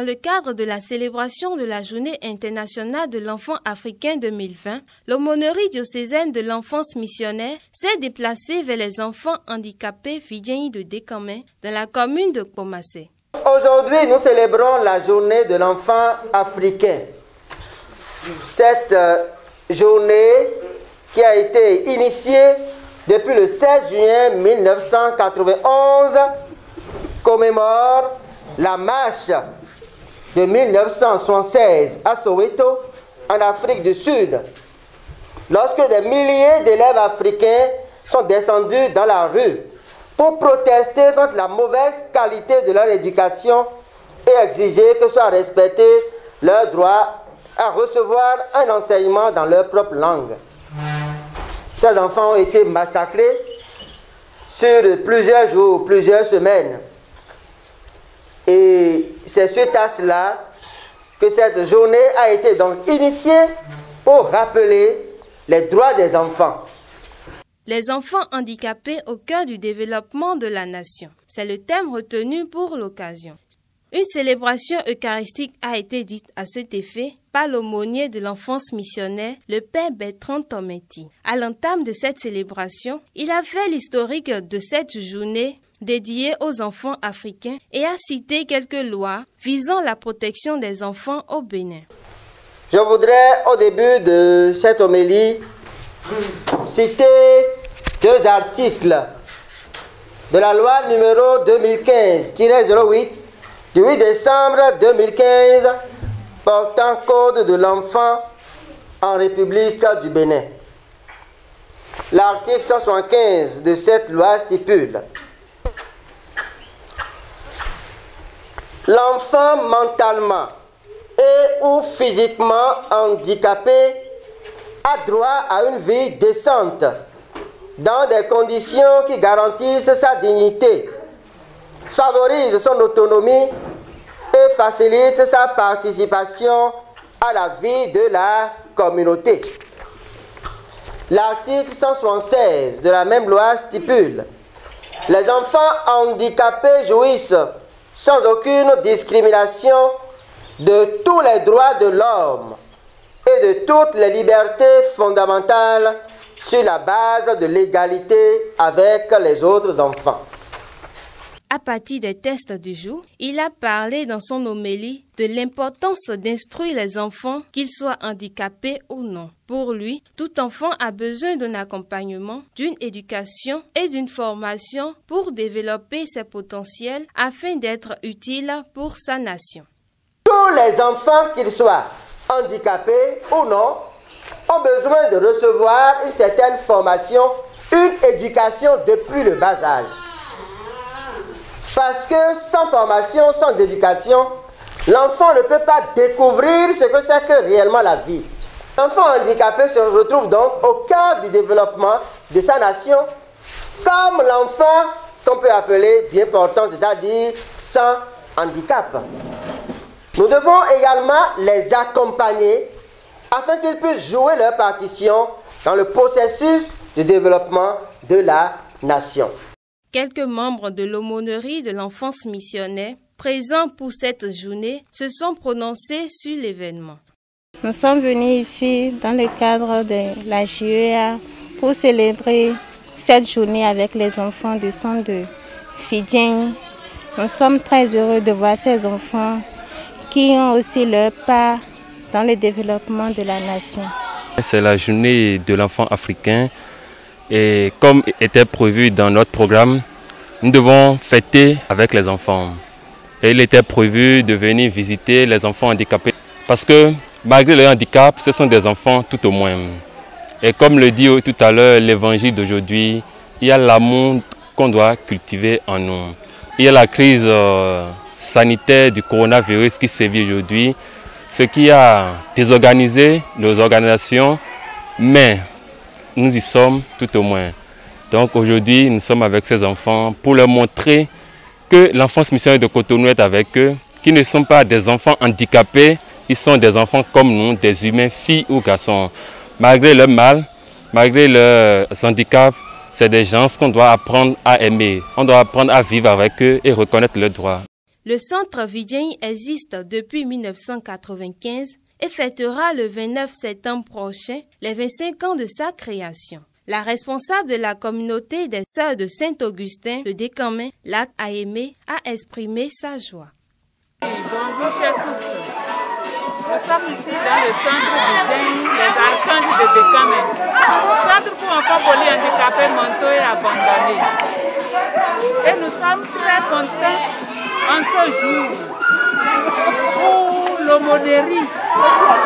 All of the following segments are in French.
Dans le cadre de la célébration de la Journée internationale de l'enfant africain 2020, l'aumônerie diocésaine de l'enfance missionnaire s'est déplacée vers les enfants handicapés Fidjei de Dekame dans la commune de Kpomassé. Aujourd'hui, nous célébrons la Journée de l'enfant africain. Cette journée qui a été initiée depuis le 16 juin 1991 commémore la marche de 1976 à Soweto, en Afrique du Sud, lorsque des milliers d'élèves africains sont descendus dans la rue pour protester contre la mauvaise qualité de leur éducation et exiger que soit respecté leur droit à recevoir un enseignement dans leur propre langue. Ces enfants ont été massacrés sur plusieurs jours, plusieurs semaines. Et c'est suite à cela que cette journée a été donc initiée pour rappeler les droits des enfants. Les enfants handicapés au cœur du développement de la nation. C'est le thème retenu pour l'occasion. Une célébration eucharistique a été dite à cet effet par l'aumônier de l'enfance missionnaire, le père Bertrand Tometi. À l'entame de cette célébration, il a fait l'historique de cette journée dédiée aux enfants africains et a cité quelques lois visant la protection des enfants au Bénin. Je voudrais, au début de cette homélie, citer deux articles de la loi numéro 2015-08 du 8 décembre 2015 portant Code de l'enfant en République du Bénin. L'article 175 de cette loi stipule: l'enfant mentalement et ou physiquement handicapé a droit à une vie décente dans des conditions qui garantissent sa dignité, favorisent son autonomie et facilitent sa participation à la vie de la communauté. L'article 176 de la même loi stipule: les enfants handicapés jouissent sans aucune discrimination de tous les droits de l'homme et de toutes les libertés fondamentales sur la base de l'égalité avec les autres enfants. À partir des tests du jour, il a parlé dans son homélie de l'importance d'instruire les enfants, qu'ils soient handicapés ou non. Pour lui, tout enfant a besoin d'un accompagnement, d'une éducation et d'une formation pour développer ses potentiels afin d'être utile pour sa nation. Tous les enfants, qu'ils soient handicapés ou non, ont besoin de recevoir une certaine formation, une éducation depuis le bas âge. Parce que sans formation, sans éducation, l'enfant ne peut pas découvrir ce que c'est que réellement la vie. L'enfant handicapé se retrouve donc au cœur du développement de sa nation, comme l'enfant qu'on peut appeler bien portant, c'est-à-dire sans handicap. Nous devons également les accompagner afin qu'ils puissent jouer leur partition dans le processus de développement de la nation. Quelques membres de l'aumônerie de l'enfance missionnaire présents pour cette journée se sont prononcés sur l'événement. Nous sommes venus ici dans le cadre de la JEA pour célébrer cette journée avec les enfants du centre de Fidjei. Nous sommes très heureux de voir ces enfants qui ont aussi leur part dans le développement de la nation. C'est la journée de l'enfant africain et comme était prévu dans notre programme, nous devons fêter avec les enfants. Et il était prévu de venir visiter les enfants handicapés parce que malgré leur handicap, ce sont des enfants tout au moins. Et comme le dit tout à l'heure l'évangile d'aujourd'hui, il y a l'amour qu'on doit cultiver en nous. Il y a la crise sanitaire du coronavirus qui sévit aujourd'hui, ce qui a désorganisé nos organisations, mais nous y sommes tout au moins. Donc aujourd'hui, nous sommes avec ces enfants pour leur montrer que l'enfance missionnaire de Cotonou est avec eux, qu'ils ne sont pas des enfants handicapés, ils sont des enfants comme nous, des humains, filles ou garçons. Malgré leur mal, malgré leurs handicaps, c'est des gens qu'on doit apprendre à aimer. On doit apprendre à vivre avec eux et reconnaître leurs droits. Le centre Vidjeng existe depuis 1995 et fêtera le 29 septembre prochain les 25 ans de sa création. La responsable de la communauté des Sœurs de Saint-Augustin de Décamin, Lac Aimé, a exprimé sa joie. Bonjour chers tous. Nous sommes ici dans le centre Vidjeng, les Archanges de Décamin. Centre pour enfants polyhandicapés mentaux et abandonnés. Et nous sommes très contents en ce jour où l'aumônerie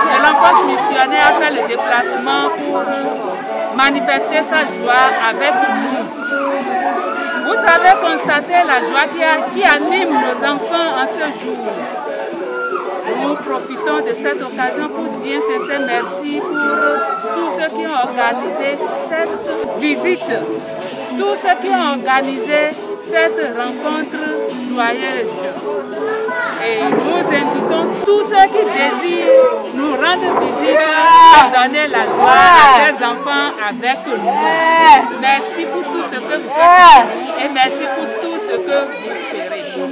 de l'enfance missionnaire a fait le déplacement pour manifester sa joie avec nous. Vous avez constaté la joie qui anime nos enfants en ce jour. Nous profitons de cette occasion pour dire sincère merci pour tous ceux qui ont organisé cette visite, tous ceux qui ont organisé cette rencontre joyeuse. Et nous invitons tous ceux qui désirent nous rendre visite et donner la joie à ces enfants avec nous. Merci pour tout ce que vous faites et merci pour tout ce que vous ferez.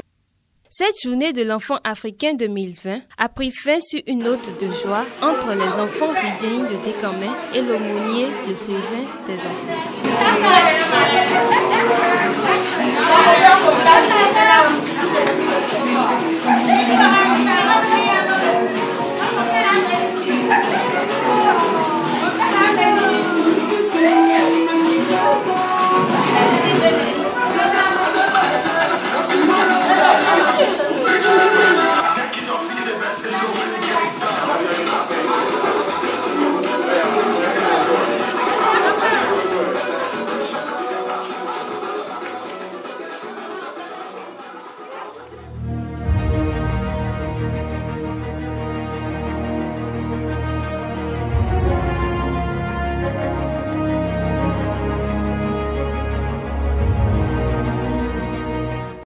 Cette journée de l'enfant africain 2020 a pris fin sur une note de joie entre les enfants Vidjeng de Décamin et l'aumônier diocésain des enfants.